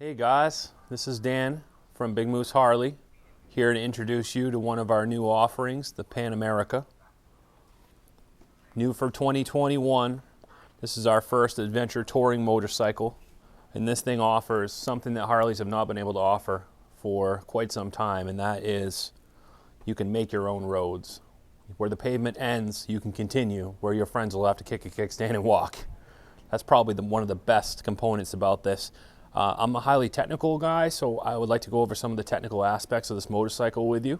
Hey guys, this is Dan from Big Moose Harley, here to introduce you to one of our new offerings, the Pan America. New for 2021, this is our first adventure touring motorcycle, and this thing offers something that Harleys have not been able to offer for quite some time, and that is you can make your own roads. Where the pavement ends, you can continue. Where your friends will have to kick a kickstand and walk. That's probably one of the best components about this. I'm a highly technical guy, so I would like to go over some of the technical aspects of this motorcycle with you.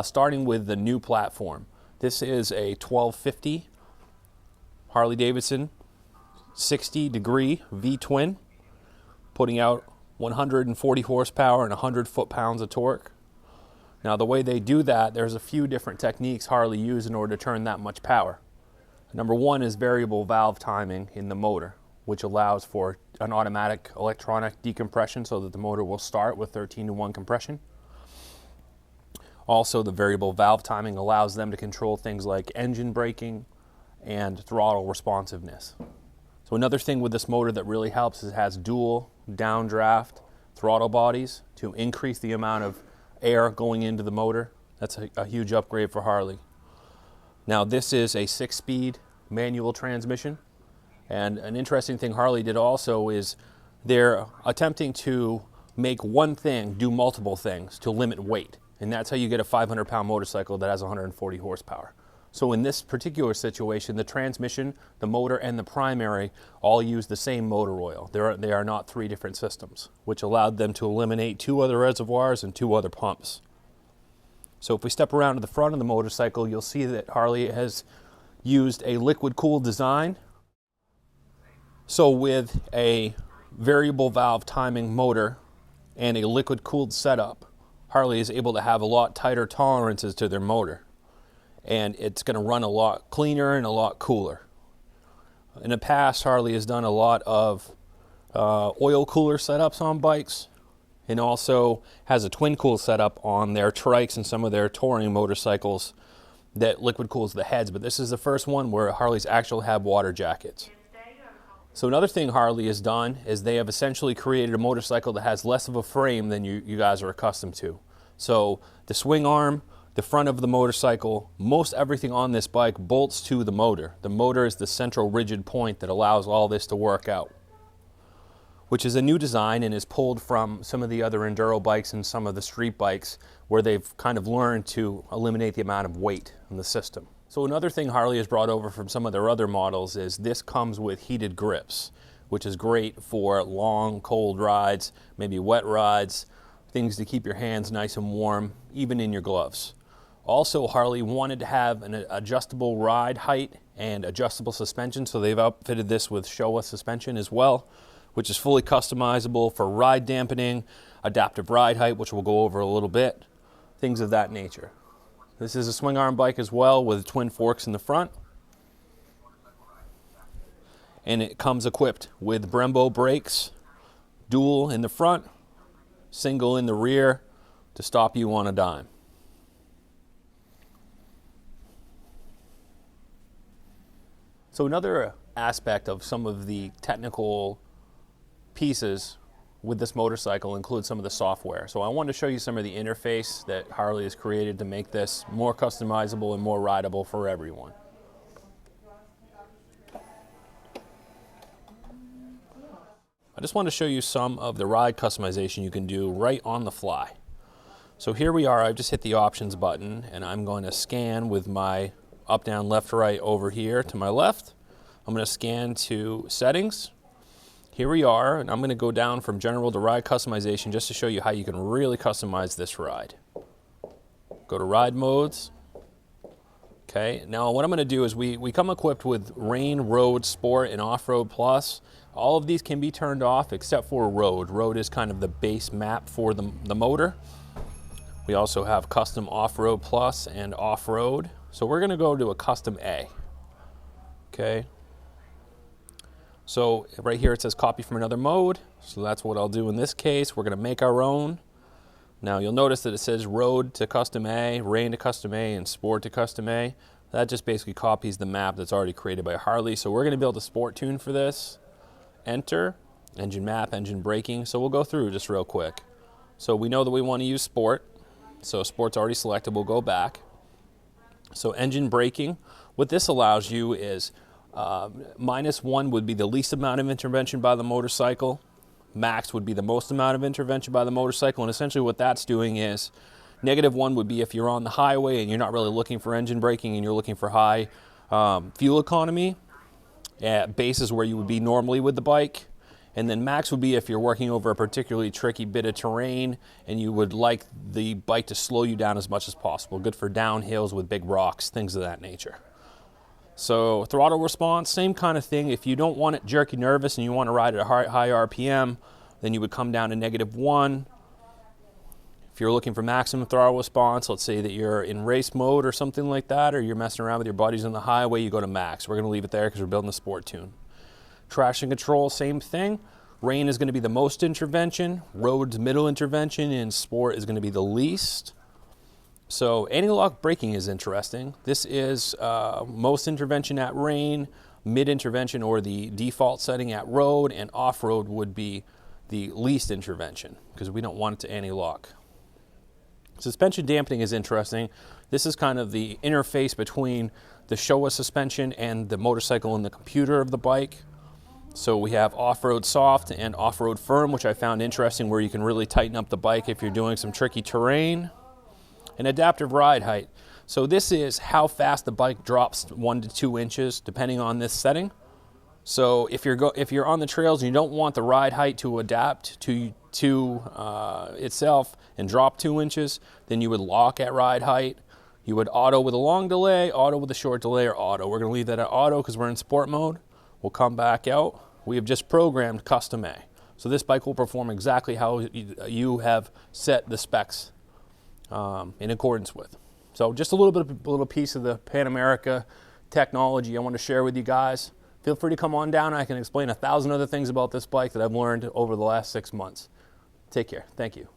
Starting with the new platform. This is a 1250 Harley-Davidson 60-degree V-twin, putting out 140 horsepower and 100 foot-pounds of torque. Now the way they do that, there's a few different techniques Harley use in order to turn that much power. Number one is variable valve timing in the motor, which allows for an automatic electronic decompression so that the motor will start with 13-to-1 compression. Also, the variable valve timing allows them to control things like engine braking and throttle responsiveness. So another thing with this motor that really helps is it has dual downdraft throttle bodies to increase the amount of air going into the motor. That's a huge upgrade for Harley. Now this is a 6-speed manual transmission. And an interesting thing Harley did also is they're attempting to make one thing do multiple things to limit weight. And that's how you get a 500-pound motorcycle that has 140 horsepower. So in this particular situation, the transmission, the motor, and the primary all use the same motor oil. They are not three different systems, which allowed them to eliminate 2 other reservoirs and 2 other pumps. So if we step around to the front of the motorcycle, you'll see that Harley has used a liquid-cooled design. So with a variable valve timing motor and a liquid-cooled setup, Harley is able to have a lot tighter tolerances to their motor. And it's going to run a lot cleaner and a lot cooler. In the past, Harley has done a lot of oil cooler setups on bikes, and also has a twin cool setup on their trikes and some of their touring motorcycles that liquid cools the heads. But this is the first one where Harleys actually have water jackets. So another thing Harley has done is they have essentially created a motorcycle that has less of a frame than you guys are accustomed to. So the swing arm, the front of the motorcycle, most everything on this bike bolts to the motor. The motor is the central rigid point that allows all this to work out, which is a new design and is pulled from some of the other enduro bikes and some of the street bikes where they've kind of learned to eliminate the amount of weight in the system. So another thing Harley has brought over from some of their other models is this comes with heated grips, which is great for long, cold rides, maybe wet rides, things to keep your hands nice and warm, even in your gloves. Also, Harley wanted to have an adjustable ride height and adjustable suspension, so they've outfitted this with Showa suspension as well, which is fully customizable for ride dampening, adaptive ride height, which we'll go over a little bit, things of that nature. This is a swing arm bike as well with twin forks in the front. And it comes equipped with Brembo brakes, dual in the front, single in the rear to stop you on a dime. So another aspect of some of the technical pieces with this motorcycle includes some of the software. So I wanted to show you some of the interface that Harley has created to make this more customizable and more rideable for everyone. I just want to show you some of the ride customization you can do right on the fly. So here we are, I've just hit the options button and I'm going to scan with my up, down, left, right over here to my left. I'm going to scan to settings. Here we are, and I'm going to go down from general to ride customization just to show you how you can really customize this ride. Go to ride modes. Okay, now what I'm going to do is we come equipped with Rain, Road, Sport, and Off-Road Plus. All of these can be turned off except for Road. Road is kind of the base map for the motor. We also have Custom Off-Road Plus and Off-Road. So we're going to go to a Custom A. Okay. So right here it says copy from another mode. So that's what I'll do in this case. We're going to make our own. Now you'll notice that it says Road to Custom A, Rain to Custom A, and Sport to Custom A. That just basically copies the map that's already created by Harley. So we're going to build a sport tune for this. Enter. engine map, engine braking. So we'll go through just real quick. So we know that we want to use sport. So sport's already selected, we'll go back. So engine braking, what this allows you is -1 would be the least amount of intervention by the motorcycle. Max would be the most amount of intervention by the motorcycle. And essentially what that's doing is -1 would be if you're on the highway and you're not really looking for engine braking and you're looking for high fuel economy. Base is where you would be normally with the bike. And then max would be if you're working over a particularly tricky bit of terrain and you would like the bike to slow you down as much as possible. Good for downhills with big rocks, things of that nature. So throttle response, same kind of thing. If you don't want it jerky nervous and you want to ride at a high RPM, then you would come down to -1. If you're looking for maximum throttle response, let's say that you're in race mode or something like that, or you're messing around with your buddies on the highway, you go to max. We're going to leave it there because we're building a sport tune. Traction control, same thing. Rain is going to be the most intervention, road's middle intervention, and sport is going to be the least. So anti-lock braking is interesting. This is most intervention at rain, mid intervention or the default setting at road, and off-road would be the least intervention because we don't want it to anti-lock. Suspension dampening is interesting. This is kind of the interface between the Showa suspension and the motorcycle and the computer of the bike. So we have off-road soft and off-road firm, which I found interesting, where you can really tighten up the bike if you're doing some tricky terrain. And adaptive ride height. So this is how fast the bike drops 1 to 2 inches, depending on this setting. So if you're on the trails and you don't want the ride height to adapt to itself and drop 2 inches, then you would lock at ride height. You would auto with a long delay, auto with a short delay, or auto. We're going to leave that at auto because we're in sport mode. We'll come back out. We have just programmed custom A. So this bike will perform exactly how you have set the specs in accordance with. So just a little piece of the Pan America technology I want to share with you guys. Feel free to come on down. I can explain 1,000 other things about this bike that I've learned over the last 6 months. Take care. Thank you.